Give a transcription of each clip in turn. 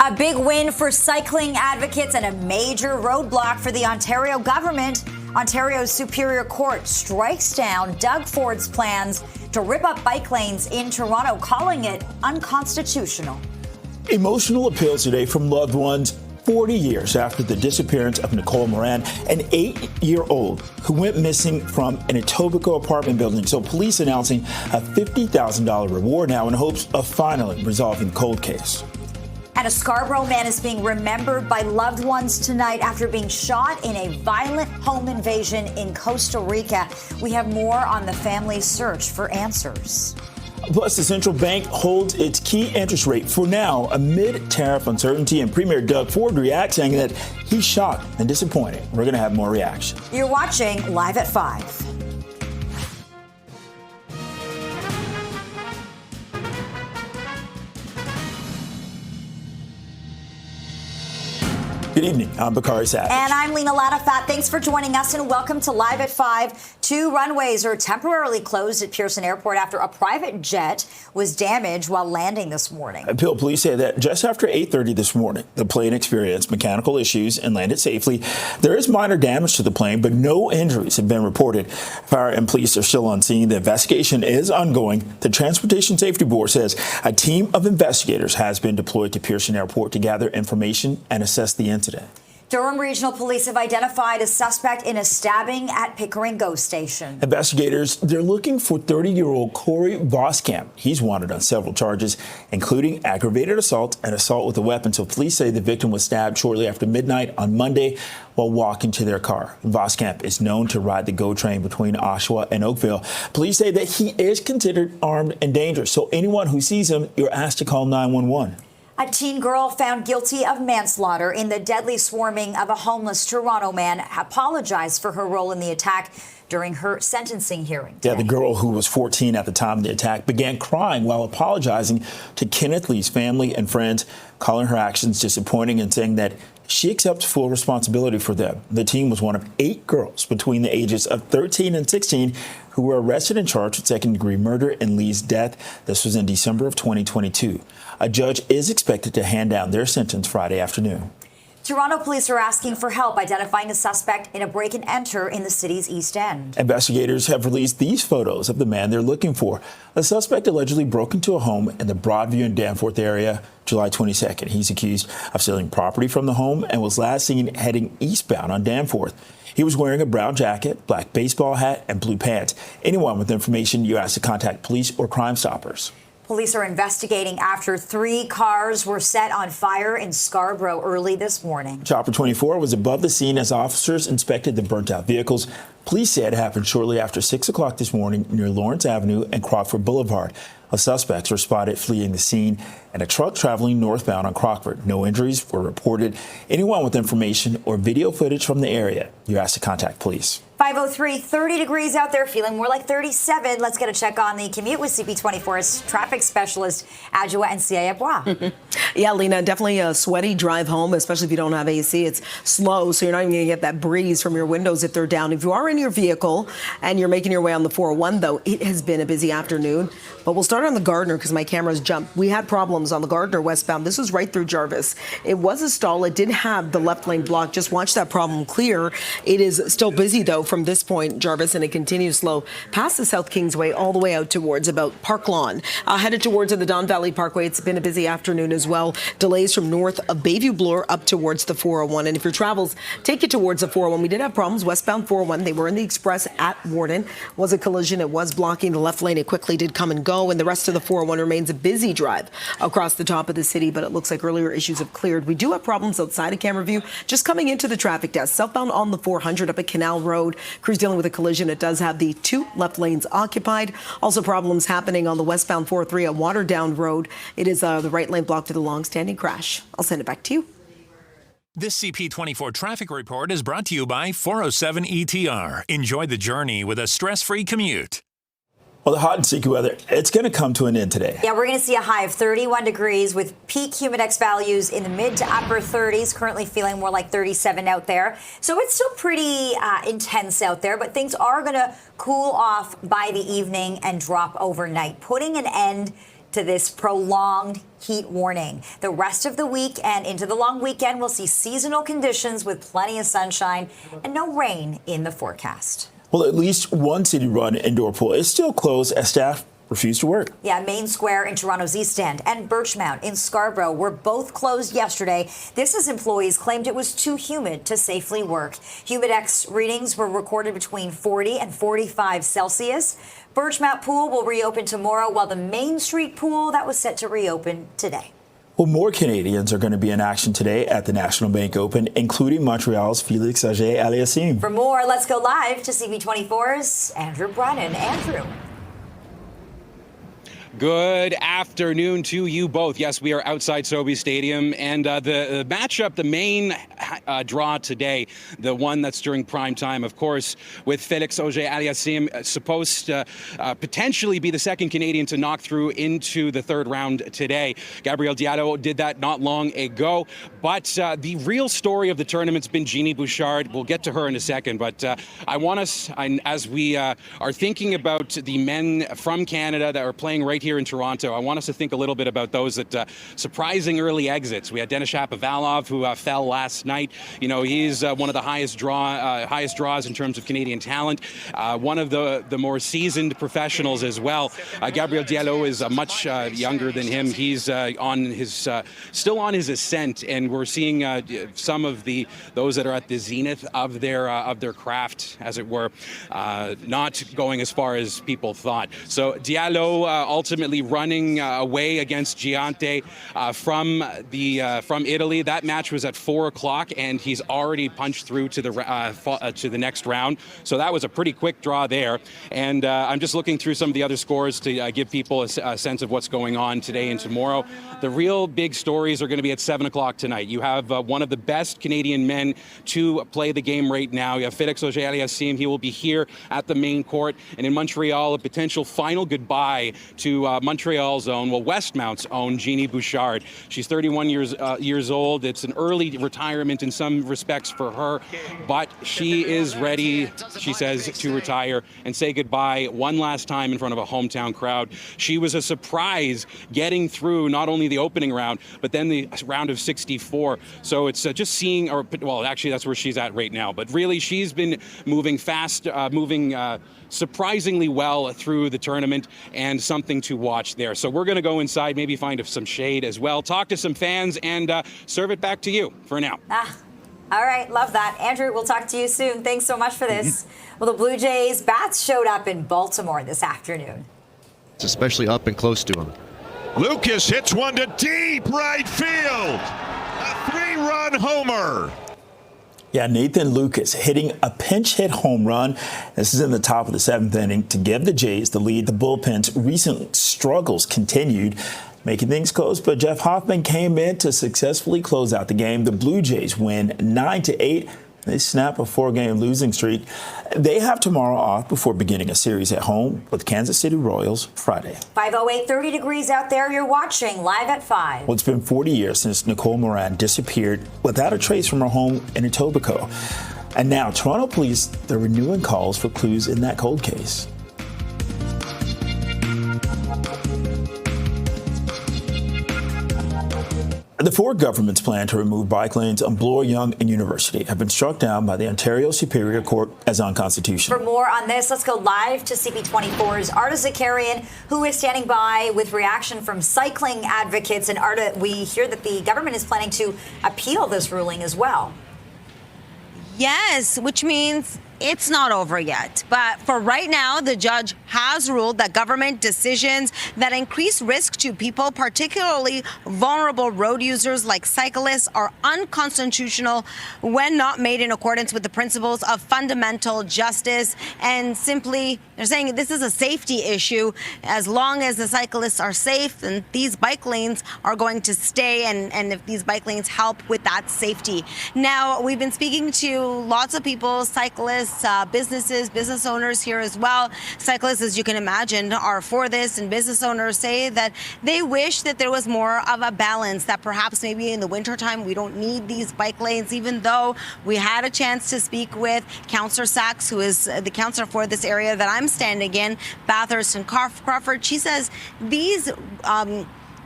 A big win for cycling advocates and a major roadblock for the Ontario government. Ontario's Superior Court strikes down Doug Ford's plans to rip up bike lanes in Toronto, calling it unconstitutional. Emotional appeals today from loved ones 40 years after the disappearance of Nicole Moran, an 8-year-old who went missing from an Etobicoke apartment building. So police announcing a $50,000 reward now in hopes of finally resolving the cold case. And a Scarborough man is being remembered by loved ones tonight after being shot in a violent home invasion in Costa Rica. We have more on the family's search for answers. Plus, the central bank holds its key interest rate for now amid tariff uncertainty, and Premier Doug Ford reacts saying that he's shocked and disappointed. We're going to have more reaction. You're watching Live at 5. Good evening. I'm Bakari Savage. And I'm Lena Latafat. Thanks for joining us and welcome to Live at 5. 2 runways are temporarily closed at Pearson Airport after a private jet was damaged while landing this morning. Peel police say that just after 8:30 this morning, the plane experienced mechanical issues and landed safely. There is minor damage to the plane, but no injuries have been reported. Fire and police are still on scene. The investigation is ongoing. The Transportation Safety Board says a team of investigators has been deployed to Pearson Airport to gather information and assess the incident. Durham Regional Police have identified a suspect in a stabbing at Pickering GO Station. Investigators, they're looking for 30-year-old Corey Voskamp. He's wanted on several charges, including aggravated assault and assault with a weapon. So police say the victim was stabbed shortly after midnight on Monday while walking to their car. Voskamp is known to ride the GO train between Oshawa and Oakville. Police say that he is considered armed and dangerous. So anyone who sees him, you're asked to call 911. A teen girl found guilty of manslaughter in the deadly swarming of a homeless Toronto man apologized for her role in the attack during her sentencing hearing today. Yeah, the girl, who was 14 at the time of the attack, began crying while apologizing to Kenneth Lee's family and friends, calling her actions disappointing and saying that she accepts full responsibility for them. The teen was one of 8 girls between the ages of 13 and 16 who were arrested and charged with second-degree murder in Lee's death. This was in December of 2022. A judge is expected to hand down their sentence Friday afternoon. Toronto police are asking for help identifying a suspect in a break and enter in the city's East End. Investigators have released these photos of the man they're looking for. The suspect allegedly broke into a home in the Broadview and Danforth area July 22nd. He's accused of stealing property from the home and was last seen heading eastbound on Danforth. He was wearing a brown jacket, black baseball hat, and blue pants. Anyone with information, you ask to contact police or Crime Stoppers. Police are investigating after 3 cars were set on fire in Scarborough early this morning. Chopper 24 was above the scene as officers inspected the burnt-out vehicles. Police said it happened shortly after 6 o'clock this morning near Lawrence Avenue and Crockford Boulevard. Suspects were spotted fleeing the scene and a truck traveling northbound on Crockford. No injuries were reported. Anyone with information or video footage from the area, you're asked to contact police. 5:03, 30 degrees out there, feeling more like 37. Let's get a check on the commute with CP24's traffic specialist, Adjoa and Cia. Yeah, Lena, definitely a sweaty drive home, especially if you don't have AC. It's slow, so you're not even going to get that breeze from your windows if they're down. If you are in your vehicle and you're making your way on the 401, though, it has been a busy afternoon. But we'll start on the Gardner because my camera's jumped. We had problems on the Gardner westbound. This was right through Jarvis. It was a stall. It did have the left lane blocked. Just watch that problem clear. It is still busy, though, from this point, Jarvis, and it continues slow past the South Kingsway all the way out towards about Park Lawn. Headed towards the Don Valley Parkway. It's been a busy afternoon as well. Delays from north of Bayview Bloor up towards the 401. And if your travels take you towards the 401, we did have problems. Westbound 401, they were in the express at Warden. Was a collision. It was blocking the left lane. It quickly did come and go. And the rest of the 401 remains a busy drive across the top of the city. But it looks like earlier issues have cleared. We do have problems outside of camera view. Just coming into the traffic desk. Southbound on the 400 up at Canal Road. Crews dealing with a collision. It does have the 2 left lanes occupied. Also problems happening on the westbound 403 at Waterdown Road. It is the right lane blocked to the long-standing crash. I'll send it back to you. This CP24 traffic report is brought to you by 407 ETR. Enjoy the journey with a stress-free commute. Well, the hot and sticky weather, it's going to come to an end today. Yeah, we're going to see a high of 31 degrees with peak humidex values in the mid to upper 30s, currently feeling more like 37 out there. So it's still pretty intense out there, but things are going to cool off by the evening and drop overnight, putting an end to this prolonged heat warning. The rest of the week and into the long weekend, we'll see seasonal conditions with plenty of sunshine and no rain in the forecast. Well, at least one city-run indoor pool is still closed as staff refuse to work. Yeah, Main Square in Toronto's East End and Birchmount in Scarborough were both closed yesterday. This as employees claimed it was too humid to safely work. Humidex readings were recorded between 40 and 45 Celsius. Birchmount Pool will reopen tomorrow, while the Main Street Pool that was set to reopen today. Well, more Canadians are going to be in action today at the National Bank Open, including Montreal's Félix Auger-Aliassime. For more, let's go live to CP24's Andrew Brennan. Andrew. Good afternoon to you both. Yes, we are outside Sobeys Stadium, and the matchup, the main draw today, the one that's during prime time, of course, with Félix Auger-Aliassime, supposed to potentially be the second Canadian to knock through into the third round today. Gabriel Diallo did that not long ago, but the real story of the tournament's been Genie Bouchard. We'll get to her in a second, but I want us, as we are thinking about the men from Canada that are playing right here in Toronto, I want us to think a little bit about those that surprising early exits. We had Denis Shapovalov, who fell last night. You know, he's one of the highest draws in terms of Canadian talent. One of the more seasoned professionals as well. Gabriel Diallo is much younger than him. He's still on his ascent, and we're seeing some of those that are at the zenith of their craft, as it were, not going as far as people thought. So Diallo ultimately running away against Giante from Italy. That match was at 4 o'clock, and he's already punched through to the next round. So that was a pretty quick draw there. And I'm just looking through some of the other scores to give people a sense of what's going on today and tomorrow. The real big stories are going to be at 7 o'clock tonight. You have one of the best Canadian men to play the game right now. You have Félix Auger-Aliassime. He will be here at the main court. And in Montreal, a potential final goodbye to Montreal's own, Westmount's own, Genie Bouchard. She's 31 years old. It's an early retirement in some respects for her, but she is ready, she says, to retire and say goodbye one last time in front of a hometown crowd. She was a surprise getting through not only the opening round, but then the round of 64. So it's just seeing, actually that's where she's at right now, but really she's been moving fast, surprisingly well through the tournament, and something to watch there. So we're going to go inside, maybe find some shade as well, talk to some fans, and serve it back to you for now. All right, love that. Andrew, we'll talk to you soon. Thanks so much for this. Well, the Blue Jays bats showed up in Baltimore this afternoon. It's especially up and close to him. Lucas hits one to deep right field. A 3-run homer. Yeah, Nathan Lucas hitting a pinch hit home run. This is in the top of the 7th inning to give the Jays the lead. The bullpen's recent struggles continued, making things close, but Jeff Hoffman came in to successfully close out the game. The Blue Jays win 9-8. They snap a 4-game losing streak. They have tomorrow off before beginning a series at home with Kansas City Royals Friday. 5:08, 30 degrees out there. You're watching Live at 5. Well, it's been 40 years since Nicole Moran disappeared without a trace from her home in Etobicoke. And now Toronto police, they're renewing calls for clues in that cold case. The 4 government's plan to remove bike lanes on Bloor Young and University have been struck down by the Ontario Superior Court as unconstitutional. For more on this, let's go live to CP24's Arda Zakarian, who is standing by with reaction from cycling advocates. And Arda, we hear that the government is planning to appeal this ruling as well. Yes, which means it's not over yet. But for right now, the judge has ruled that government decisions that increase risk to people, particularly vulnerable road users like cyclists, are unconstitutional when not made in accordance with the principles of fundamental justice. And simply, they're saying this is a safety issue. As long as the cyclists are safe, then these bike lanes are going to stay, and if these bike lanes help with that safety. Now, we've been speaking to lots of people, cyclists, cyclists, business owners here as well. Cyclists, as you can imagine, are for this, and business owners say that they wish that there was more of a balance, that perhaps maybe in the wintertime we don't need these bike lanes, even though we had a chance to speak with Councillor Sachs, who is the councillor for this area that I'm standing in, Bathurst and Crawford. She says these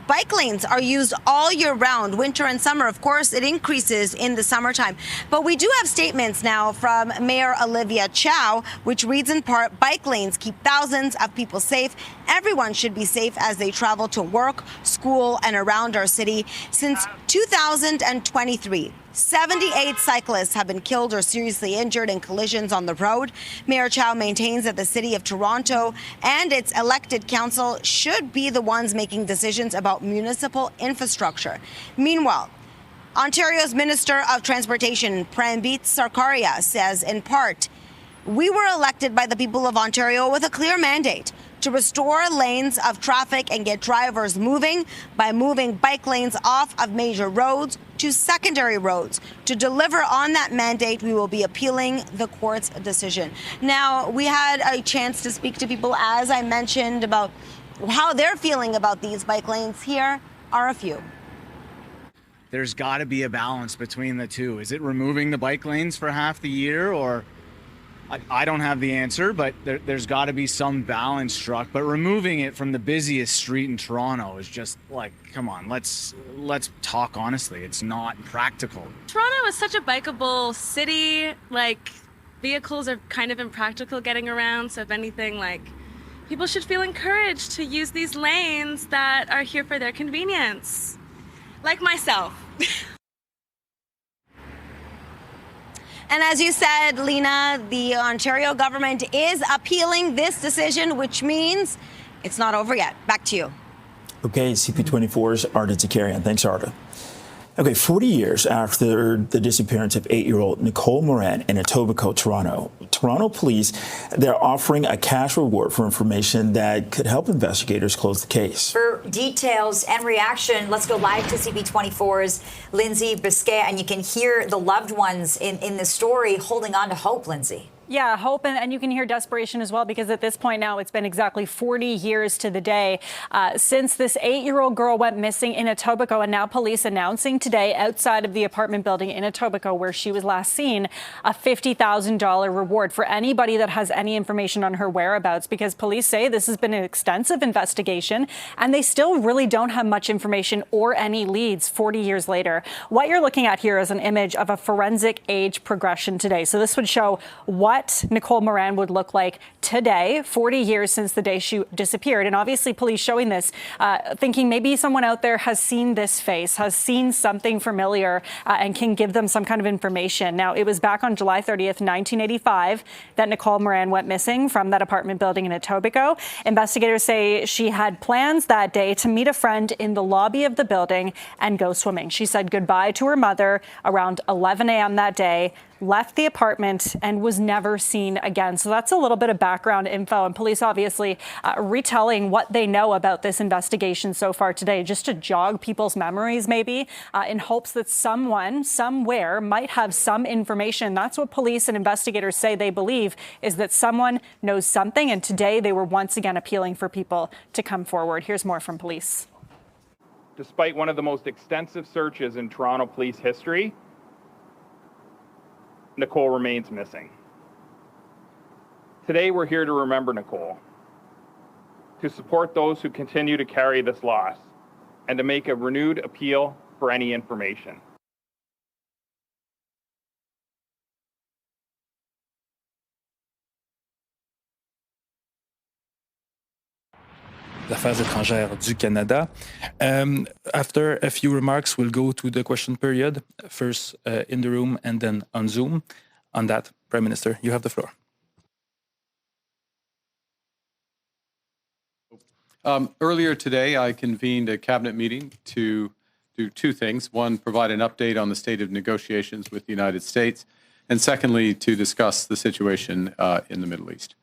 bike lanes are used all year round, winter and summer. Of course, it increases in the summertime. But we do have statements now from Mayor Olivia Chow, which reads in part, bike lanes keep thousands of people safe. Everyone should be safe as they travel to work, school, and around our city. Since 2023, 78 cyclists have been killed or seriously injured in collisions on the road. Mayor Chow maintains that the City of Toronto and its elected council should be the ones making decisions about municipal infrastructure. Meanwhile, Ontario's Minister of Transportation, Pranbeet Sarkaria, says in part, we were elected by the people of Ontario with a clear mandate to restore lanes of traffic and get drivers moving by moving bike lanes off of major roads to secondary roads. To deliver on that mandate, we will be appealing the court's decision. Now, we had a chance to speak to people, as I mentioned, about how they're feeling about these bike lanes. Here are a few. There's got to be a balance between the two. Is it removing the bike lanes for half the year, or I don't have the answer, but there's got to be some balance struck. But removing it from the busiest street in Toronto is just like, come on, let's talk honestly. It's not practical. Toronto is such a bikeable city. Like, vehicles are kind of impractical getting around. So if anything, like, people should feel encouraged to use these lanes that are here for their convenience. Like myself. And as you said, Lena, the Ontario government is appealing this decision, which means it's not over yet. Back to you. Okay, CP24's Arda Zakarian. Thanks, Arda. Okay, 40 years after the disappearance of 8-year-old Nicole Moran in Etobicoke, Toronto police, they're offering a cash reward for information that could help investigators close the case. For details and reaction, let's go live to CP24's Lindsay Biscay, and you can hear the loved ones in the story holding on to hope, Lindsay. Yeah, hope, and you can hear desperation as well, because at this point now it's been exactly 40 years to the day since this 8-year-old girl went missing in Etobicoke, and now police announcing today outside of the apartment building in Etobicoke where she was last seen a $50,000 reward for anybody that has any information on her whereabouts, because police say this has been an extensive investigation and they still really don't have much information or any leads 40 years later. What you're looking at here is an image of a forensic age progression today. So this would show what Nicole Moran would look like today, 40 years since the day she disappeared. And obviously police showing this, thinking maybe someone out there has seen this face, has seen something familiar, and can give them some kind of information. Now, it was back on July 30th, 1985, that Nicole Moran went missing from that apartment building in Etobicoke. Investigators say she had plans that day to meet a friend in the lobby of the building and go swimming. She said goodbye to her mother around 11 a.m. that day, left the apartment, and was never seen again. So that's a little bit of background info, and police obviously retelling what they know about this investigation so far today, just to jog people's memories maybe, in hopes that someone somewhere might have some information. That's what police and investigators say they believe, is that someone knows something, and today they were once again appealing for people to come forward. Here's more from police. Despite one of the most extensive searches in Toronto police history, Nicole remains missing. Today, we're here to remember Nicole, to support those who continue to carry this loss, and to make a renewed appeal for any information. Affaires étrangères du Canada. After a few remarks, we'll go to the question period, first in the room and then on Zoom. On that, Prime Minister, you have the floor. Earlier today, I convened a cabinet meeting to do two things. One, provide an update on the state of negotiations with the United States, and secondly, to discuss the situation in the Middle East.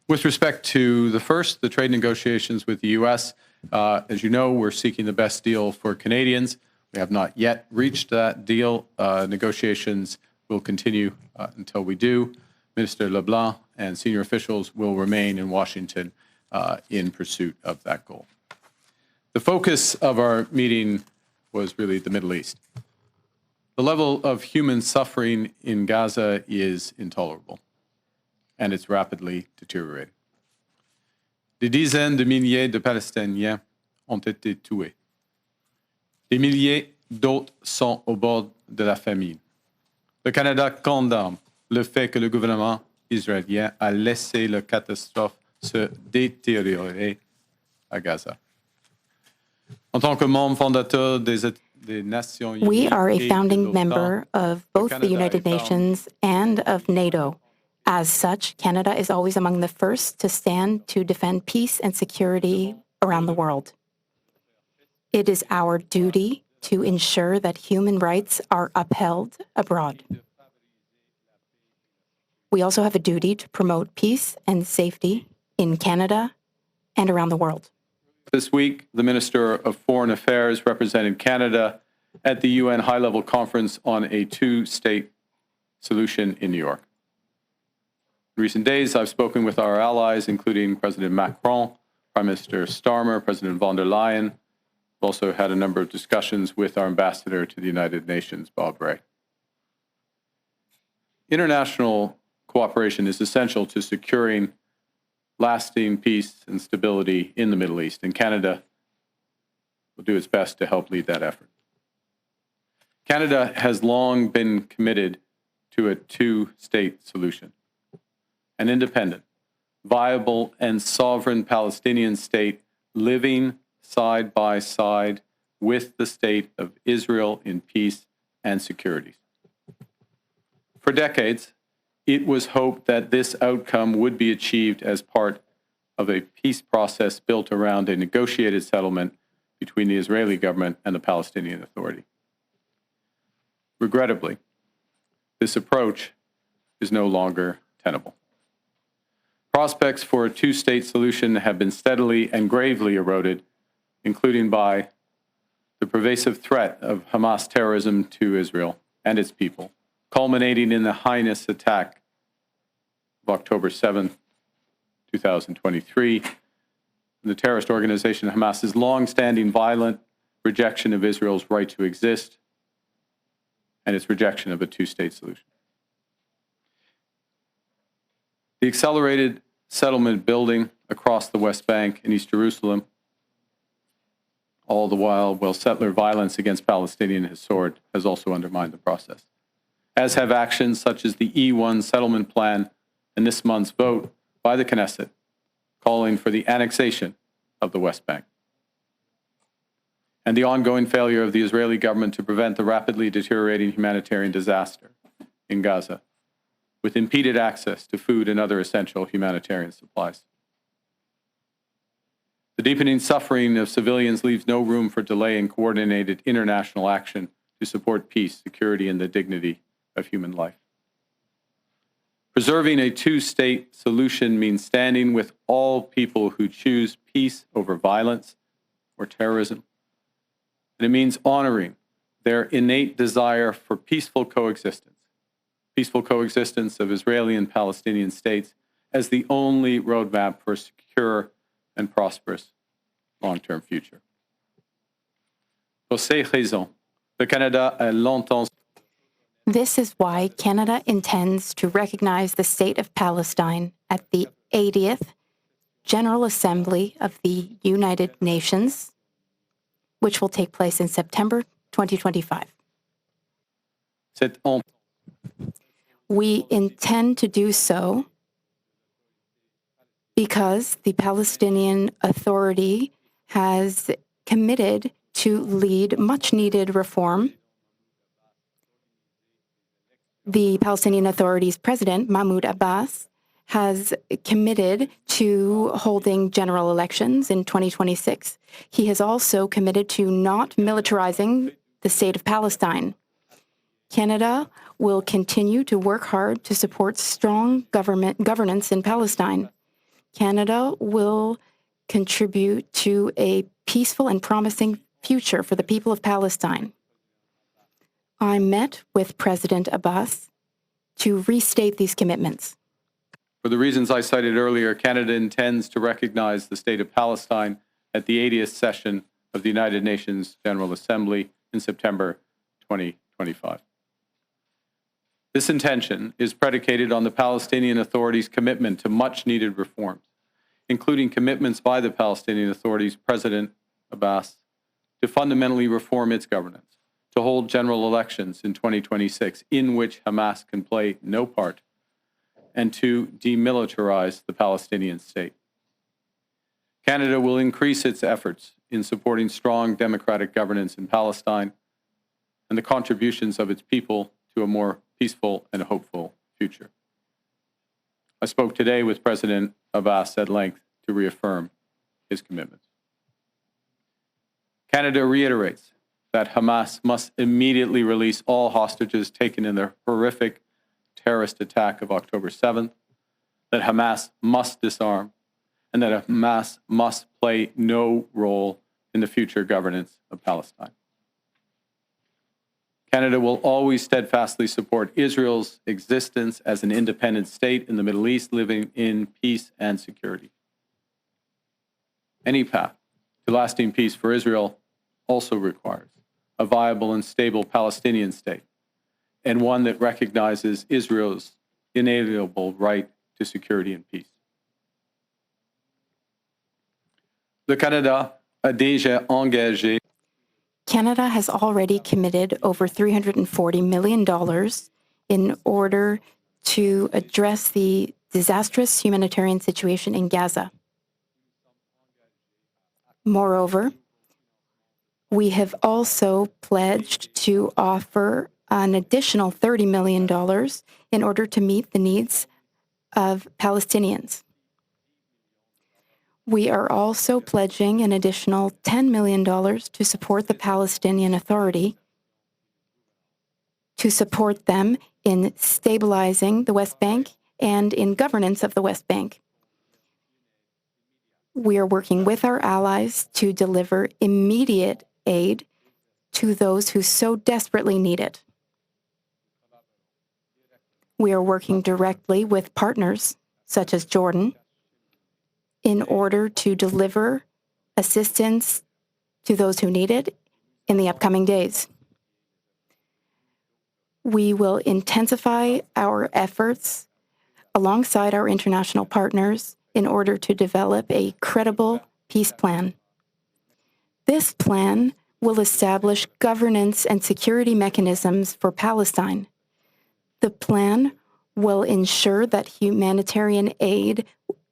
With respect to the first, the trade negotiations with the U.S., as you know, we're seeking the best deal for Canadians. We have not yet reached that deal. Negotiations will continue until we do. Minister LeBlanc and senior officials will remain in Washington in pursuit of that goal. The focus of our meeting was really the Middle East. The level of human suffering in Gaza is intolerable, and it's rapidly deteriorating. Des dizaines de milliers de Palestiniens ont été tués. Des milliers d'autres sont au bord de la famine. Le Canada condamne le fait que le gouvernement israélien a laissé la catastrophe se détériorer à Gaza. En tant que membre fondateur des Nations Unies, we are a founding member of both the United Nations and of NATO. As such, Canada is always among the first to stand to defend peace and security around the world. It is our duty to ensure that human rights are upheld abroad. We also have a duty to promote peace and safety in Canada and around the world. This week, the Minister of Foreign Affairs represented Canada at the UN high-level conference on a two-state solution in New York. In recent days, I've spoken with our allies, including President Macron, Prime Minister Starmer, President von der Leyen. I've also had a number of discussions with our ambassador to the United Nations, Bob Ray. International cooperation is essential to securing lasting peace and stability in the Middle East, and Canada will do its best to help lead that effort. Canada has long been committed to a two-state solution, an independent, viable, and sovereign Palestinian state living side by side with the state of Israel in peace and security. For decades, it was hoped that this outcome would be achieved as part of a peace process built around a negotiated settlement between the Israeli government and the Palestinian Authority. Regrettably, this approach is no longer tenable. Prospects for a two-state solution have been steadily and gravely eroded, including by the pervasive threat of Hamas terrorism to Israel and its people, culminating in the heinous attack of October 7, 2023, the terrorist organization Hamas's long-standing violent rejection of Israel's right to exist and its rejection of a two-state solution. The accelerated settlement building across the West Bank and East Jerusalem, all the while settler violence against Palestinians has soared, has also undermined the process, as have actions such as the E1 settlement plan and this month's vote by the Knesset calling for the annexation of the West Bank, and the ongoing failure of the Israeli government to prevent the rapidly deteriorating humanitarian disaster in Gaza, with impeded access to food and other essential humanitarian supplies. The deepening suffering of civilians leaves no room for delay in coordinated international action to support peace, security, and the dignity of human life. Preserving a two-state solution means standing with all people who choose peace over violence or terrorism. And it means honoring their innate desire for peaceful coexistence of Israeli and Palestinian states as the only roadmap for a secure and prosperous long-term future. Pour ces raisons, le Canada a longtemps. This is why Canada intends to recognize the State of Palestine at the 80th General Assembly of the United Nations, which will take place in September 2025. We intend to do so because the Palestinian Authority has committed to lead much-needed reform. The Palestinian Authority's president, Mahmoud Abbas, has committed to holding general elections in 2026. He has also committed to not militarizing the state of Palestine. Canada will continue to work hard to support strong governance in Palestine. Canada will contribute to a peaceful and promising future for the people of Palestine. I met with President Abbas to restate these commitments. For the reasons I cited earlier, Canada intends to recognize the State of Palestine at the 80th session of the United Nations General Assembly in September 2025. This intention is predicated on the Palestinian Authority's commitment to much-needed reforms, including commitments by the Palestinian Authority's President Abbas to fundamentally reform its governance, to hold general elections in 2026 in which Hamas can play no part, and to demilitarize the Palestinian state. Canada will increase its efforts in supporting strong democratic governance in Palestine and the contributions of its people to a more peaceful and hopeful future. I spoke today with President Abbas at length to reaffirm his commitments. Canada reiterates that Hamas must immediately release all hostages taken in the horrific terrorist attack of October 7th, that Hamas must disarm, and that Hamas must play no role in the future governance of Palestine. Canada will always steadfastly support Israel's existence as an independent state in the Middle East, living in peace and security. Any path to lasting peace for Israel also requires a viable and stable Palestinian state, and one that recognizes Israel's inalienable right to security and peace. Le Canada a déjà engagé. Canada has already committed over $340 million in order to address the disastrous humanitarian situation in Gaza. Moreover, we have also pledged to offer an additional $30 million in order to meet the needs of Palestinians. We are also pledging an additional $10 million to support the Palestinian Authority, to support them in stabilizing the West Bank and in governance of the West Bank. We are working with our allies to deliver immediate aid to those who so desperately need it. We are working directly with partners such as Jordan in order to deliver assistance to those who need it in the upcoming days. We will intensify our efforts alongside our international partners in order to develop a credible peace plan. This plan will establish governance and security mechanisms for Palestine. The plan will ensure that humanitarian aid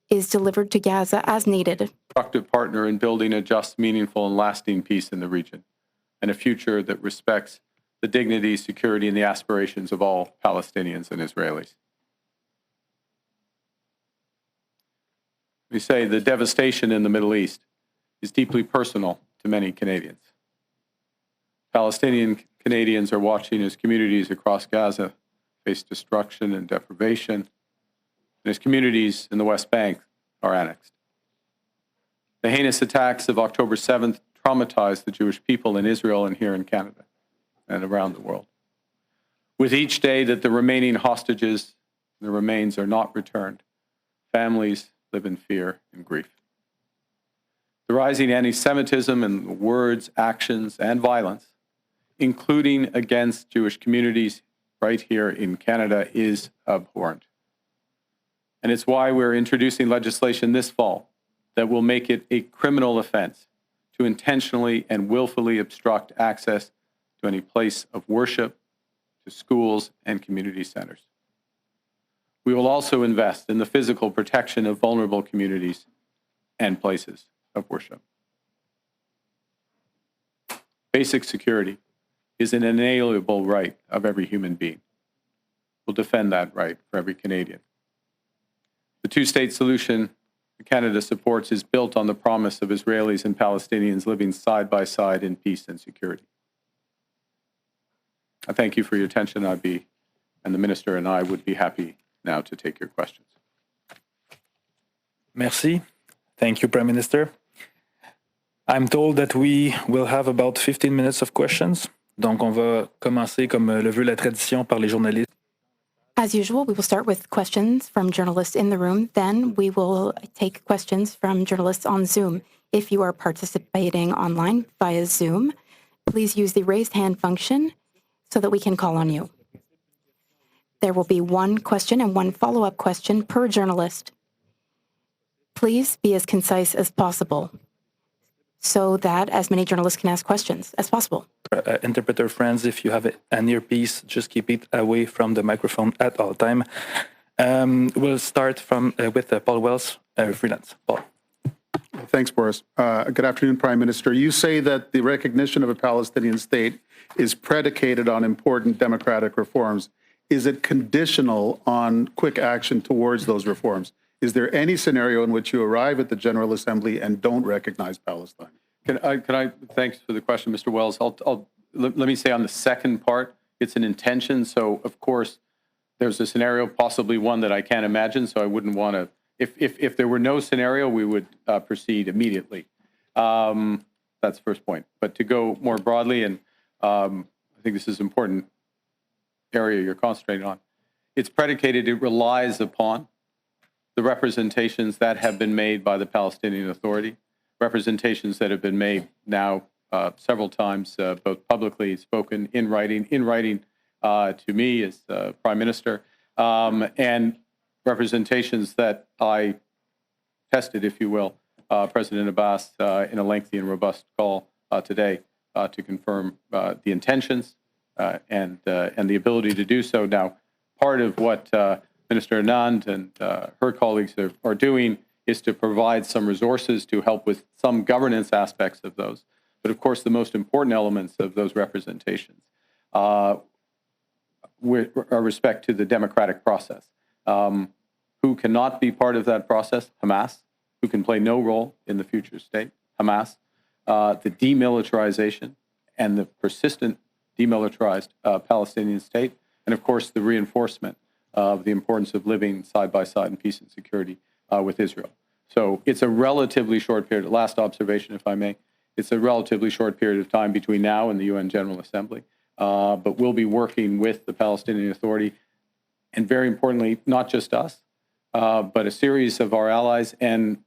is delivered to Gaza as needed. Productive partner in building a just, meaningful, and lasting peace in the region, and a future that respects the dignity, security, and the aspirations of all Palestinians and Israelis. We say the devastation in the Middle East is deeply personal to many Canadians. Palestinian Canadians are watching as communities across Gaza face destruction and deprivation, and as communities in the West Bank are annexed. The heinous attacks of October 7th traumatized the Jewish people in Israel and here in Canada and around the world. With each day that the remaining hostages and the remains are not returned, families live in fear and grief. The rising anti-Semitism and words, actions, and violence, including against Jewish communities right here in Canada, is abhorrent. And it's why we're introducing legislation this fall that will make it a criminal offense to intentionally and willfully obstruct access to any place of worship, to schools and community centers. We will also invest in the physical protection of vulnerable communities and places of worship. Basic security is an inalienable right of every human being. We'll defend that right for every Canadian. The two-state solution Canada supports is built on the promise of Israelis and Palestinians living side by side in peace and security. I thank you for your attention. And the Minister and I would be happy now to take your questions. Merci. Thank you, Prime Minister. I'm told that we will have about 15 minutes of questions. Donc, on va commencer, comme le veut la tradition, par les journalistes. As usual, we will start with questions from journalists in the room. Then we will take questions from journalists on Zoom. If you are participating online via Zoom, please use the raised hand function so that we can call on you. There will be one question and one follow-up question per journalist. Please be as concise as possible so that as many journalists can ask questions as possible. Interpreter friends, if you have an earpiece, just keep it away from the microphone at all time. We'll start with Paul Wells, freelance. Paul. Thanks, Boris. Good afternoon, Prime Minister. You say that the recognition of a Palestinian state is predicated on important democratic reforms. Is it conditional on quick action towards those reforms? Is there any scenario in which you arrive at the General Assembly and don't recognize Palestine? Can I? Thanks for the question, Mr. Wells. Let me say on the second part, it's an intention. So, of course, there's a scenario, possibly one that I can't imagine. So I wouldn't want to. If there were no scenario, we would proceed immediately. That's the first point. But to go more broadly, and I think this is an important area you're concentrating on, it's predicated, it relies upon the representations that have been made by the Palestinian Authority, representations that have been made now several times, both publicly spoken, in writing to me as Prime Minister, and representations that I tested, if you will, President Abbas in a lengthy and robust call today to confirm the intentions and the ability to do so. Now, part of what Minister Anand and her colleagues are doing is to provide some resources to help with some governance aspects of those. But of course, the most important elements of those representations with respect to the democratic process. Who cannot be part of that process? Hamas. Who can play no role in the future state? Hamas. The demilitarization and the persistent demilitarized Palestinian state. And of course, the reinforcement of the importance of living side by side in peace and security with Israel. So it's a relatively short period. Last observation, if I may. It's a relatively short period of time between now and the UN General Assembly. But we'll be working with the Palestinian Authority, and very importantly, not just us, but a series of our allies and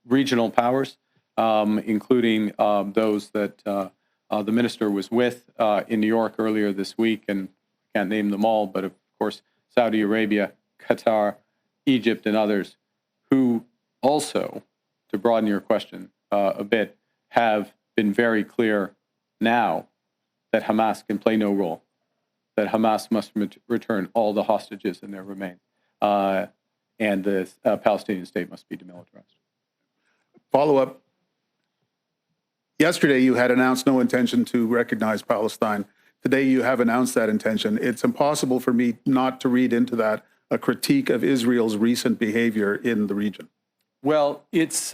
regional powers, including those that the minister was with in New York earlier this week, and I can't name them all, but of course, Saudi Arabia, Qatar, Egypt, and others, who also, to broaden your question a bit, have been very clear now that Hamas can play no role, that Hamas must return all the hostages and their remains, and the Palestinian state must be demilitarized. Follow-up. Yesterday, you had announced no intention to recognize Palestine. Today, you have announced that intention. It's impossible for me not to read into that a critique of Israel's recent behavior in the region. Well, it's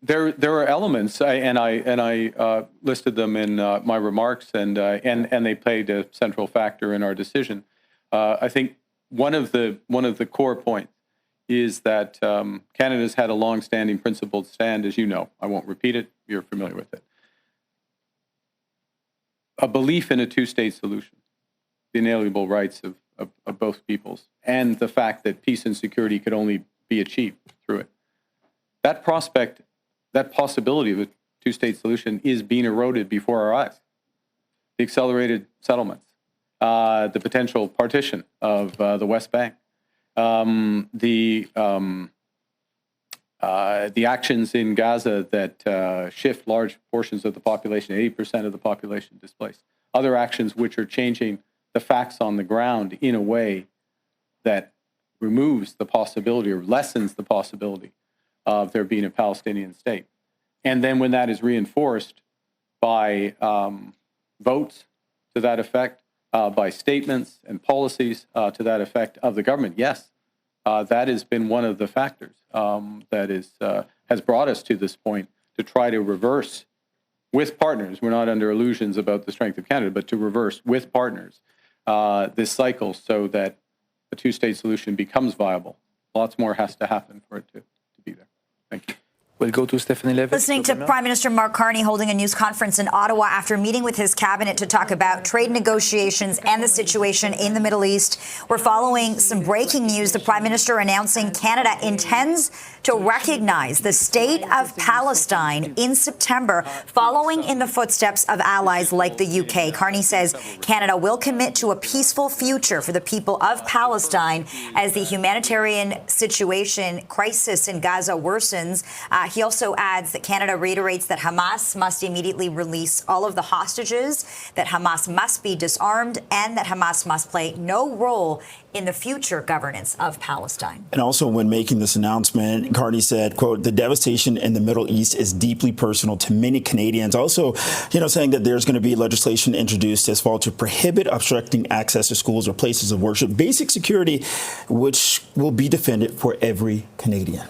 there are elements, and I listed them in my remarks, and they played a central factor in our decision. I think one of the core points is that Canada's had a long-standing principled stand, as you know. I won't repeat it. You're familiar with it. A belief in a two-state solution, the inalienable rights of both peoples, and the fact that peace and security could only be achieved through it. That prospect, that possibility of a two-state solution is being eroded before our eyes. The accelerated settlements, the potential partition of the West Bank, the actions in Gaza that shift large portions of the population, 80% of the population displaced. Other actions which are changing the facts on the ground in a way that removes the possibility or lessens the possibility of there being a Palestinian state. And then when that is reinforced by votes to that effect, by statements and policies to that effect of the government, yes, that has been one of the factors that has brought us to this point to try to reverse with partners. We're not under illusions about the strength of Canada, but to reverse with partners this cycle so that a two-state solution becomes viable. Lots more has to happen for it to be there. Thank you. We'll go to Stephanie Levitt. Listening to Prime Minister Mark Carney holding a news conference in Ottawa after meeting with his cabinet to talk about trade negotiations and the situation in the Middle East. We're following some breaking news. The Prime Minister announcing Canada intends to recognize the state of Palestine in September, following in the footsteps of allies like the UK. Carney says Canada will commit to a peaceful future for the people of Palestine as the humanitarian situation crisis in Gaza worsens. He also adds that Canada reiterates that Hamas must immediately release all of the hostages, that Hamas must be disarmed, and that Hamas must play no role in the future governance of Palestine. And also when making this announcement, Carney said, quote, the devastation in the Middle East is deeply personal to many Canadians. Also, saying that there's going to be legislation introduced this fall to prohibit obstructing access to schools or places of worship, basic security, which will be defended for every Canadian.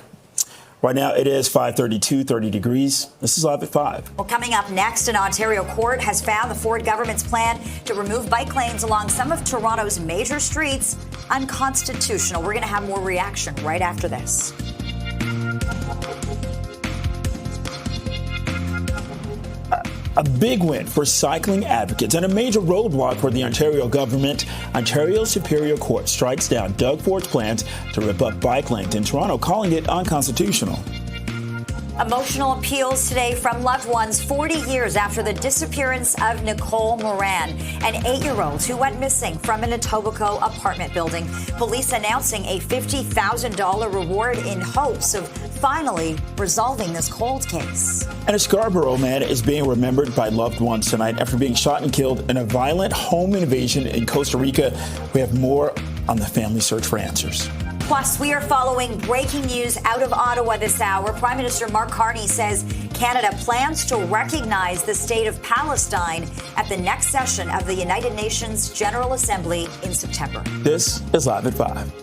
Right now, it is 5:32, 30 degrees. This is Live at 5. Well, coming up next, an Ontario court has found the Ford government's plan to remove bike lanes along some of Toronto's major streets unconstitutional. We're going to have more reaction right after this. A big win for cycling advocates and a major roadblock for the Ontario government. Ontario Superior Court strikes down Doug Ford's plans to rip up bike lanes in Toronto, calling it unconstitutional. Emotional appeals today from loved ones 40 years after the disappearance of Nicole Moran, an 8-year-old who went missing from an Etobicoke apartment building. Police announcing a $50,000 reward in hopes of finally resolving this cold case. And a Scarborough man is being remembered by loved ones tonight after being shot and killed in a violent home invasion in Costa Rica. We have more on the family search for answers. Plus, we are following breaking news out of Ottawa this hour. Prime Minister Mark Carney says Canada plans to recognize the state of Palestine at the next session of the United Nations General Assembly in September. This is Live at 5.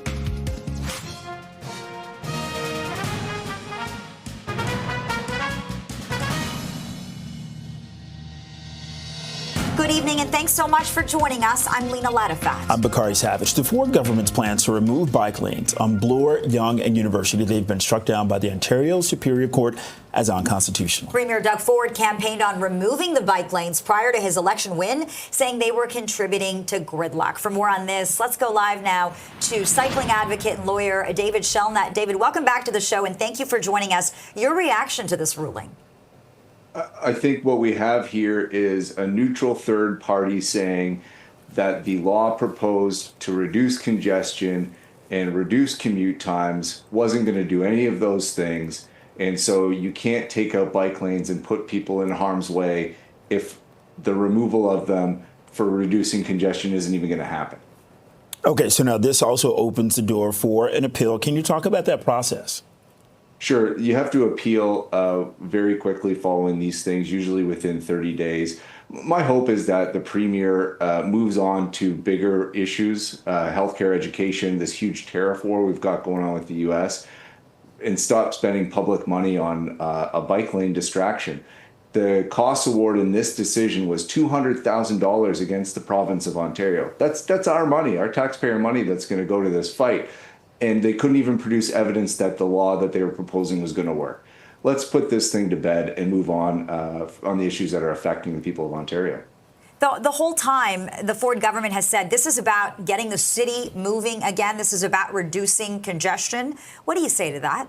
Good evening, and thanks so much for joining us. I'm Lena Latifat. I'm Bakari Savage. The Ford government's plans to remove bike lanes on Bloor, Yonge, and University, they've been struck down by the Ontario Superior Court as unconstitutional. Premier Doug Ford campaigned on removing the bike lanes prior to his election win, saying they were contributing to gridlock. For more on this, let's go live now to cycling advocate and lawyer David Shelnut. David, welcome back to the show, and thank you for joining us. Your reaction to this ruling? I think what we have here is a neutral third party saying that the law proposed to reduce congestion and reduce commute times wasn't going to do any of those things. And so you can't take out bike lanes and put people in harm's way if the removal of them for reducing congestion isn't even going to happen. Okay, so now this also opens the door for an appeal. Can you talk about that process? Sure. You have to appeal very quickly following these things, usually within 30 days. My hope is that the premier moves on to bigger issues, healthcare, education, this huge tariff war we've got going on with the U.S., and stop spending public money on a bike lane distraction. The cost award in this decision was $200,000 against the province of Ontario. That's our money, our taxpayer money that's going to go to this fight. And they couldn't even produce evidence that the law that they were proposing was going to work. Let's put this thing to bed and move on the issues that are affecting the people of Ontario. The whole time, the Ford government has said this is about getting the city moving again. This is about reducing congestion. What do you say to that?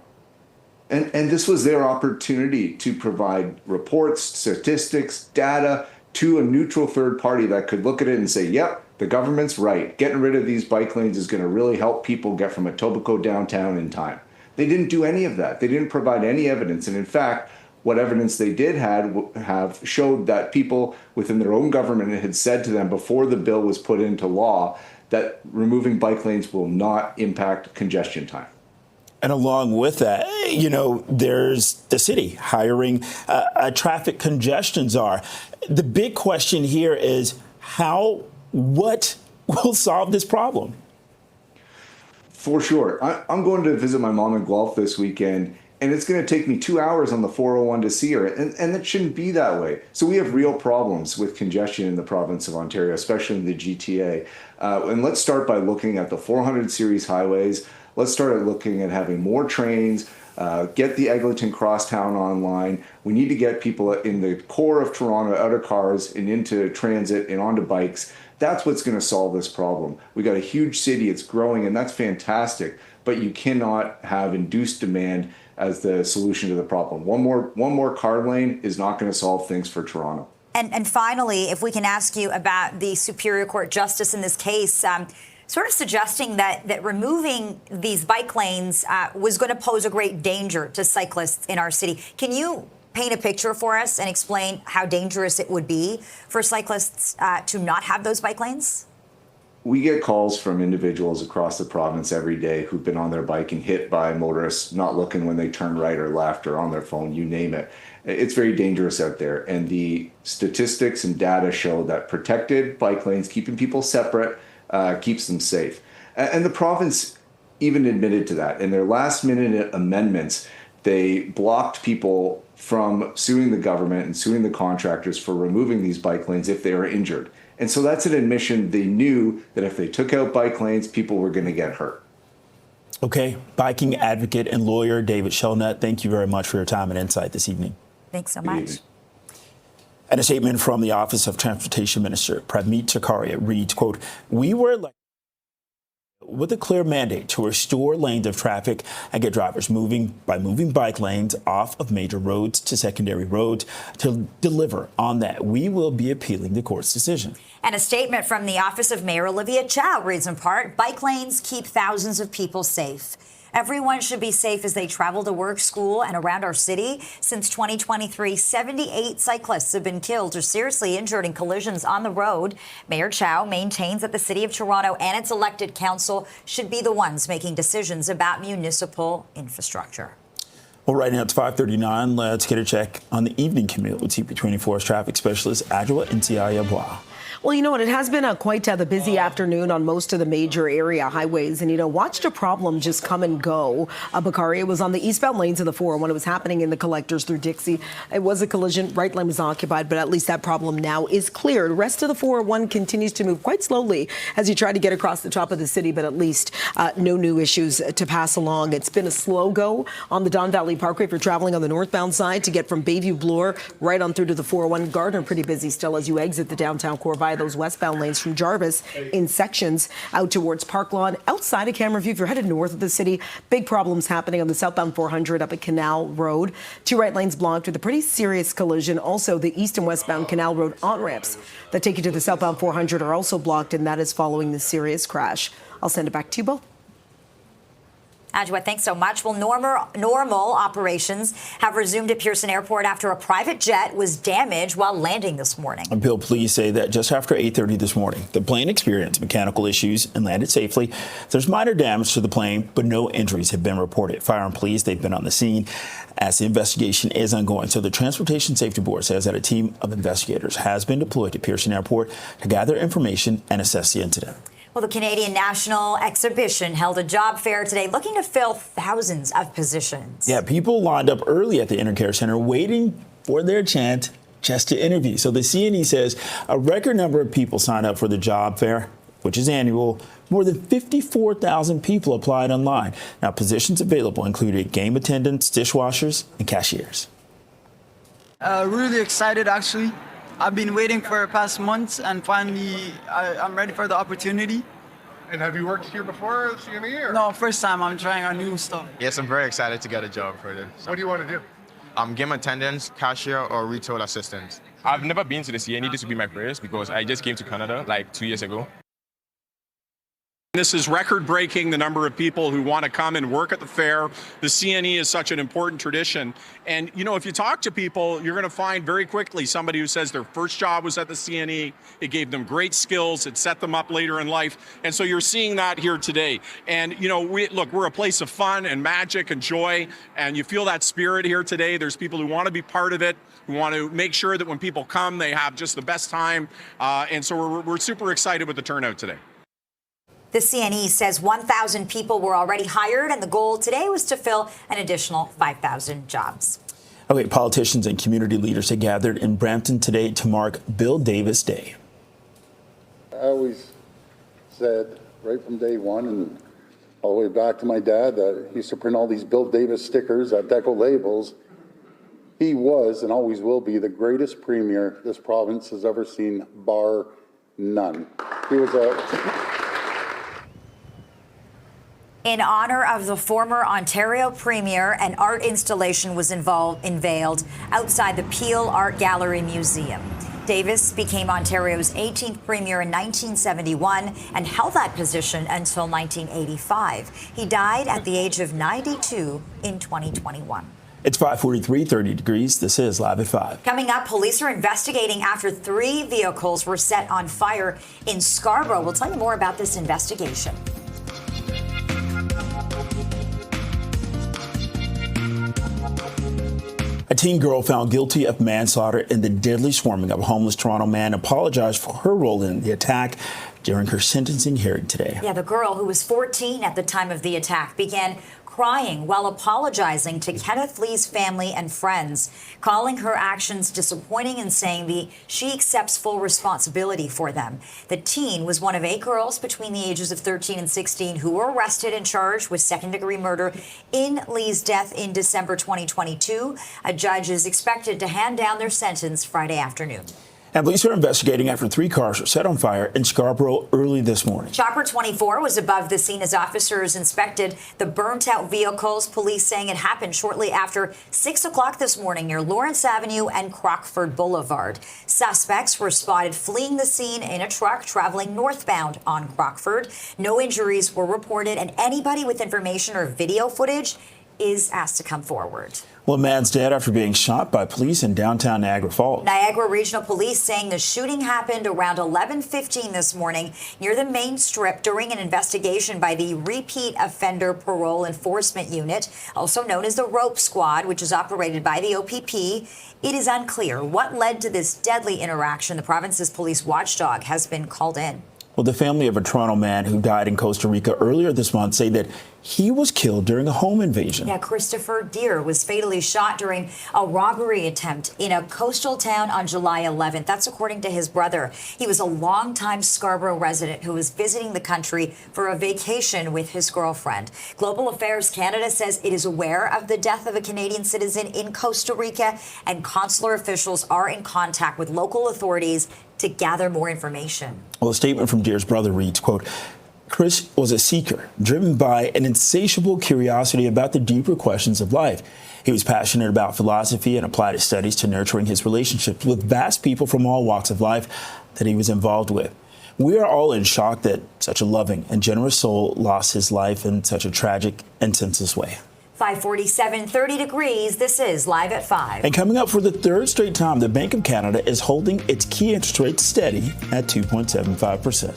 And this was their opportunity to provide reports, statistics, data to a neutral third party that could look at it and say, yep, the government's right. Getting rid of these bike lanes is going to really help people get from Etobicoke downtown in time. They didn't do any of that. They didn't provide any evidence. And in fact, what evidence they did have showed that people within their own government had said to them before the bill was put into law that removing bike lanes will not impact congestion time. And along with that, there's the city hiring a traffic congestion czar. The big question here is what will solve this problem? For sure. I'm going to visit my mom in Guelph this weekend, and it's going to take me 2 hours on the 401 to see her, and it shouldn't be that way. So we have real problems with congestion in the province of Ontario, especially in the GTA. And let's start by looking at the 400 series highways. Let's start looking at having more trains, Get the Eglinton Crosstown online. We need to get people in the core of Toronto out of cars and into transit and onto bikes. That's what's going to solve this problem. We got a huge city, it's growing, and that's fantastic. But you cannot have induced demand as the solution to the problem. One more car lane is not going to solve things for Toronto. And finally, if we can ask you about the Superior Court justice in this case, sort of suggesting that removing these bike lanes was going to pose a great danger to cyclists in our city. Can you paint a picture for us and explain how dangerous it would be for cyclists to not have those bike lanes? We get calls from individuals across the province every day who've been on their bike and hit by motorists not looking when they turn right or left or on their phone, you name it. It's very dangerous out there. And the statistics and data show that protected bike lanes, keeping people separate, keeps them safe. And the province even admitted to that. In their last minute amendments, they blocked people from suing the government and suing the contractors for removing these bike lanes if they were injured. And so that's an admission. They knew that if they took out bike lanes, people were going to get hurt. Okay. Biking advocate and lawyer David Shelnut, thank you very much for your time and insight this evening. Thanks so much. And a statement from the Office of Transportation Minister Commute reads, quote, "We were elected with a clear mandate to restore lanes of traffic and get drivers moving by moving bike lanes off of major roads to secondary roads. To deliver on that, we will be appealing the court's decision." And a statement from the Office of Mayor Olivia Chow reads in part, "Bike lanes keep thousands of people safe. Everyone should be safe as they travel to work, school, and around our city. Since 2023, 78 cyclists have been killed or seriously injured in collisions on the road. Mayor Chow maintains that the City of Toronto and its elected council should be the ones making decisions about municipal infrastructure. Well, right now it's 5:39. Let's get a check on the evening commute with CP24's traffic specialist, Adjoa Nsiaya-Bois. Well, you know what? It has been quite the busy afternoon on most of the major area highways. And, watched a problem just come and go. Bakari, it was on the eastbound lanes of the 401. It was happening in the collectors through Dixie. It was a collision. Right lane was occupied, but at least that problem now is cleared. The rest of the 401 continues to move quite slowly as you try to get across the top of the city, but at least no new issues to pass along. It's been a slow go on the Don Valley Parkway if you're traveling on the northbound side to get from Bayview Bloor right on through to the 401. Gardner pretty busy still as you exit the downtown core via those westbound lanes from Jarvis in sections out towards Park Lawn. Outside of camera view, if you're headed north of the city, big problems happening on the southbound 400 up at Canal Road. 2 right lanes blocked with a pretty serious collision. Also, the east and westbound Canal Road on-ramps that take you to the southbound 400 are also blocked, and that is following the serious crash. I'll send it back to you both. Adjoa, thanks so much. Well, normal operations have resumed at Pearson Airport after a private jet was damaged while landing this morning. Bill, please say that just after 8:30 this morning, the plane experienced mechanical issues and landed safely. There's minor damage to the plane, but no injuries have been reported. Fire and police, they've been on the scene as the investigation is ongoing. So the Transportation Safety Board says that a team of investigators has been deployed to Pearson Airport to gather information and assess the incident. Well, the Canadian National Exhibition held a job fair today looking to fill thousands of positions. Yeah, people lined up early at the Intercare Center waiting for their chance just to interview. So the CNE says a record number of people signed up for the job fair, which is annual. More than 54,000 people applied online. Now, positions available included game attendants, dishwashers, and cashiers. Really excited, actually. I've been waiting for the past months, and finally, I'm ready for the opportunity. And have you worked here before, CNE? Or? No, first time. I'm trying out new stuff. Yes, I'm very excited to get a job for this. What do you want to do? Game attendants, cashier, or retail assistants. I've never been to the CNE. This will be my first because I just came to Canada like 2 years ago. This is record-breaking, the number of people who want to come and work at the fair. The CNE is such an important tradition. And, if you talk to people, you're going to find very quickly somebody who says their first job was at the CNE. It gave them great skills. It set them up later in life. And so you're seeing that here today. And, we're a place of fun and magic and joy. And you feel that spirit here today. There's people who want to be part of it, who want to make sure that when people come, they have just the best time. And so we're super excited with the turnout today. The CNE says 1,000 people were already hired, and the goal today was to fill an additional 5,000 jobs. Okay, politicians and community leaders have gathered in Brampton today to mark Bill Davis Day. I always said right from day one, and all the way back to my dad that used to print all these Bill Davis stickers at Deco labels. He was and always will be the greatest premier this province has ever seen, bar none. He was In honor of the former Ontario Premier, an art installation was unveiled outside the Peel Art Gallery Museum. Davis became Ontario's 18th Premier in 1971 and held that position until 1985. He died at the age of 92 in 2021. It's 5:43, 30 degrees. This is Live at 5. Coming up, police are investigating after 3 vehicles were set on fire in Scarborough. We'll tell you more about this investigation. A teen girl found guilty of manslaughter in the deadly swarming of a homeless Toronto man apologized for her role in the attack during her sentencing hearing today. Yeah, the girl, who was 14 at the time of the attack, began crying while apologizing to Kenneth Lee's family and friends, calling her actions disappointing and saying she accepts full responsibility for them. The teen was one of 8 girls between the ages of 13 and 16 who were arrested and charged with second-degree murder in Lee's death in December 2022. A judge is expected to hand down their sentence Friday afternoon. And police are investigating after 3 cars were set on fire in Scarborough early this morning. Chopper 24 was above the scene as officers inspected the burnt-out vehicles. Police saying it happened shortly after 6 o'clock this morning near Lawrence Avenue and Crockford Boulevard. Suspects were spotted fleeing the scene in a truck traveling northbound on Crockford. No injuries were reported, and anybody with information or video footage is asked to come forward. Well, a man's dead after being shot by police in downtown Niagara Falls. Niagara Regional Police saying the shooting happened around 11:15 this morning near the main strip during an investigation by the Repeat Offender Parole Enforcement Unit, also known as the Rope Squad, which is operated by the OPP. It is unclear what led to this deadly interaction. The province's police watchdog has been called in. Well, the family of a Toronto man who died in Costa Rica earlier this month say that he was killed during a home invasion. Yeah, Christopher Deere was fatally shot during a robbery attempt in a coastal town on July 11th. That's according to his brother. He was a longtime Scarborough resident who was visiting the country for a vacation with his girlfriend. Global Affairs Canada says it is aware of the death of a Canadian citizen in Costa Rica, and consular officials are in contact with local authorities to gather more information. Well, a statement from Deere's brother reads, quote, Chris was a seeker, driven by an insatiable curiosity about the deeper questions of life. He was passionate about philosophy and applied his studies to nurturing his relationships with vast people from all walks of life that he was involved with. We are all in shock that such a loving and generous soul lost his life in such a tragic and senseless way. 5:47, 30 degrees. This is Live at 5. And coming up for the 3rd straight time, the Bank of Canada is holding its key interest rate steady at 2.75%.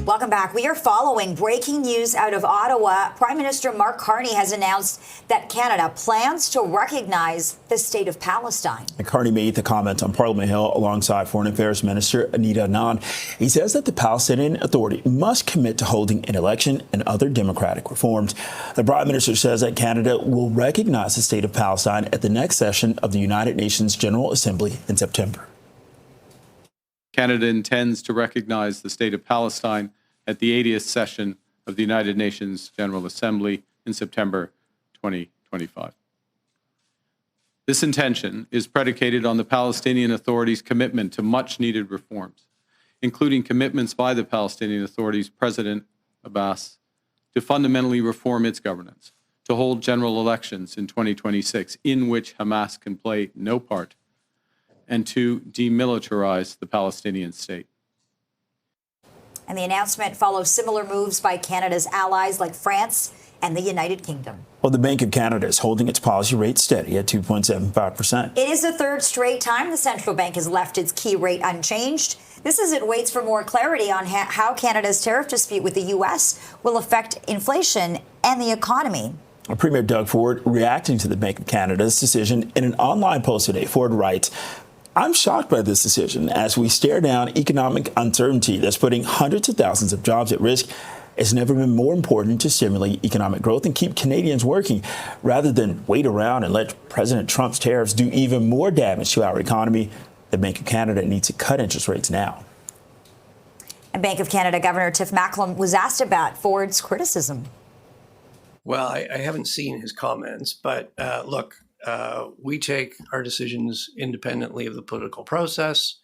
Welcome back. We are following breaking news out of Ottawa. Prime Minister Mark Carney has announced that Canada plans to recognize the state of Palestine. And Carney made the comment on Parliament Hill alongside Foreign Affairs Minister Anita Anand. He says that the Palestinian Authority must commit to holding an election and other democratic reforms. The Prime Minister says that Canada will recognize the state of Palestine at the next session of the United Nations General Assembly in September. Canada intends to recognize the state of Palestine at the 80th session of the United Nations General Assembly in September 2025. This intention is predicated on the Palestinian Authority's commitment to much-needed reforms, including commitments by the Palestinian Authority's President Abbas to fundamentally reform its governance, to hold general elections in 2026 in which Hamas can play no part, and to demilitarize the Palestinian state. And the announcement follows similar moves by Canada's allies like France and the United Kingdom. Well, the Bank of Canada is holding its policy rate steady at 2.75%. It is the 3rd straight time the central bank has left its key rate unchanged. This as it waits for more clarity on how Canada's tariff dispute with the U.S. will affect inflation and the economy. Premier Doug Ford reacting to the Bank of Canada's decision in an online post today. Ford writes, I'm shocked by this decision as we stare down economic uncertainty that's putting hundreds of thousands of jobs at risk. It's never been more important to stimulate economic growth and keep Canadians working rather than wait around and let President Trump's tariffs do even more damage to our economy. the Bank of Canada needs to cut interest rates now. And Bank of Canada Governor Tiff Macklem was asked about Ford's criticism. Well, I haven't seen his comments, but look, we take our decisions independently of the political process.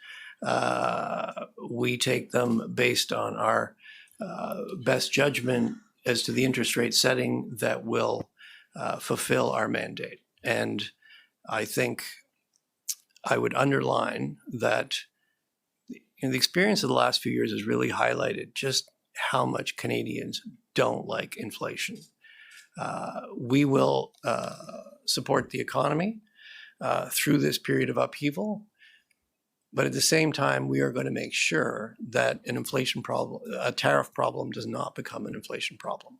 We take them based on our best judgment as to the interest rate setting that will fulfill our mandate. And I think I would underline that the experience of the last few years has really highlighted just how much Canadians don't like inflation. We will support the economy through this period of upheaval, but at the same time, we are going to make sure that an inflation problem, a tariff problem, does not become an inflation problem.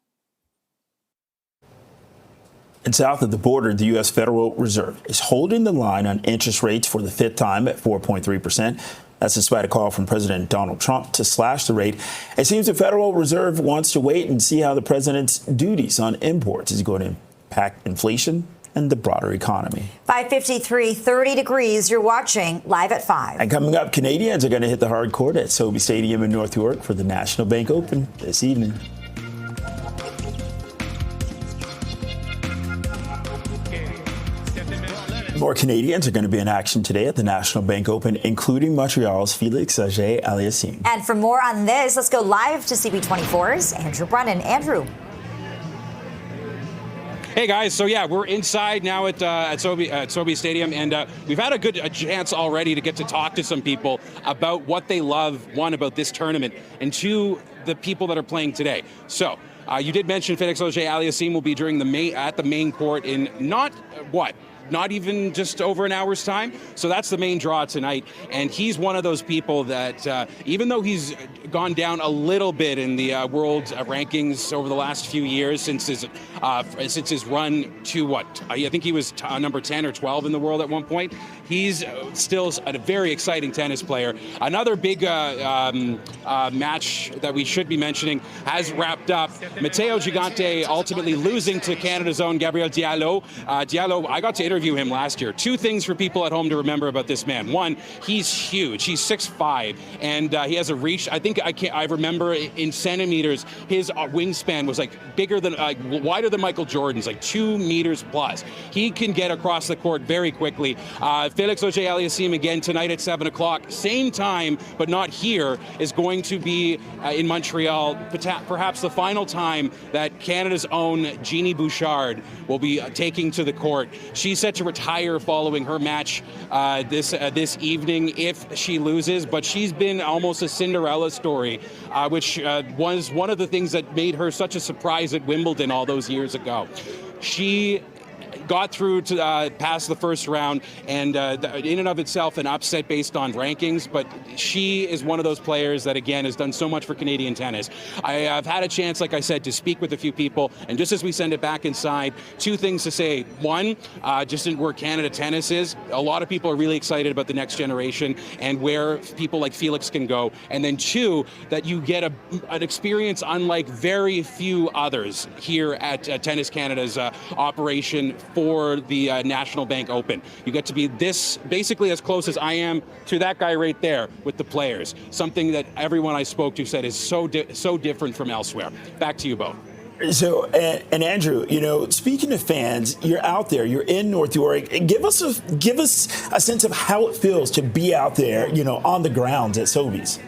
And south of the border, the U.S. Federal Reserve is holding the line on interest rates for the fifth time at 4.3%. That's despite a call from President Donald Trump to slash the rate. It seems the Federal Reserve wants to wait and see how the president's duties on imports is going to impact inflation and the broader economy. 5:53, 30 degrees. You're watching Live at 5. And coming up, Canadians are going to hit the hard court at Sobe Stadium in North York for the National Bank Open this evening. More Canadians are going to be in action today at the National Bank Open, including Montreal's Félix Auger-Aliassime. And for more on this, let's go live to CP24's Andrew Brennan. Andrew. Hey guys, so yeah, we're inside now at Sobe Stadium, and we've had a chance already to get to talk to some people about what they love, one, about this tournament, and two, the people that are playing today. So you did mention Félix Auger-Aliassime will be at the main court in not even just over an hour's time. So that's the main draw tonight. And he's one of those people that, even though he's gone down a little bit in the world rankings over the last few years since his run to I think he was number 10 or 12 in the world at one point, he's still a very exciting tennis player. Another big match that we should be mentioning has wrapped up. Matteo Gigante ultimately losing to Canada's own Gabriel Diallo. Diallo, I got to interview him last year. Two things for people at home to remember about this man. One, he's huge. He's 6'5", and he has a reach. I remember in centimeters, his wingspan was bigger than, wider than Michael Jordan's, 2 meters plus. He can get across the court very quickly. Félix Auger-Aliassime again tonight at 7 o'clock. Same time, but not here, is going to be in Montreal. Perhaps the final time that Canada's own Jeannie Bouchard will be taking to the court. She's set to retire following her match this evening if she loses, but she's been almost a Cinderella story, which was one of the things that made her such a surprise at Wimbledon all those years ago. She got through to past the first round, and in and of itself an upset based on rankings, but she is one of those players that again has done so much for Canadian tennis. I've had a chance, like I said, to speak with a few people, and just as we send it back inside, two things to say. One, just in where Canada tennis is, a lot of people are really excited about the next generation and where people like Felix can go, and then two, that you get an experience unlike very few others here at Tennis Canada's operation for the National Bank Open. You get to be this basically as close as I am to that guy right there with the players. Something that everyone I spoke to said is so different from elsewhere. Back to you both. So, and Andrew, speaking of fans, you're out there, you're in North York. Give us a sense of how it feels to be out there, on the grounds at Sobeys.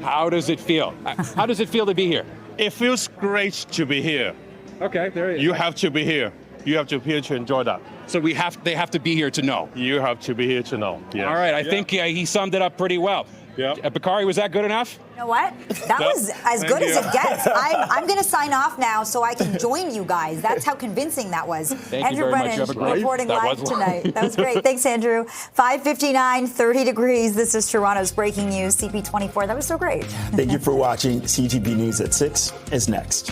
How does it feel? How does it feel to be here? It feels great to be here. Okay, there you have to be here. You have to be here to enjoy that. So they have to be here to know. You have to be here to know. Yes. All right, I think he summed it up pretty well. Yeah. Bakari, was that good enough? You know what? That was as good as it gets. I'm going to sign off now so I can join you guys. That's how convincing that was. Thank Andrew you very Brennan much. reporting live tonight. That was great. Thanks, Andrew. 5:59, 30 degrees. This is Toronto's breaking news. CP24. That was so great. Thank you for watching. CTV News at 6 is next.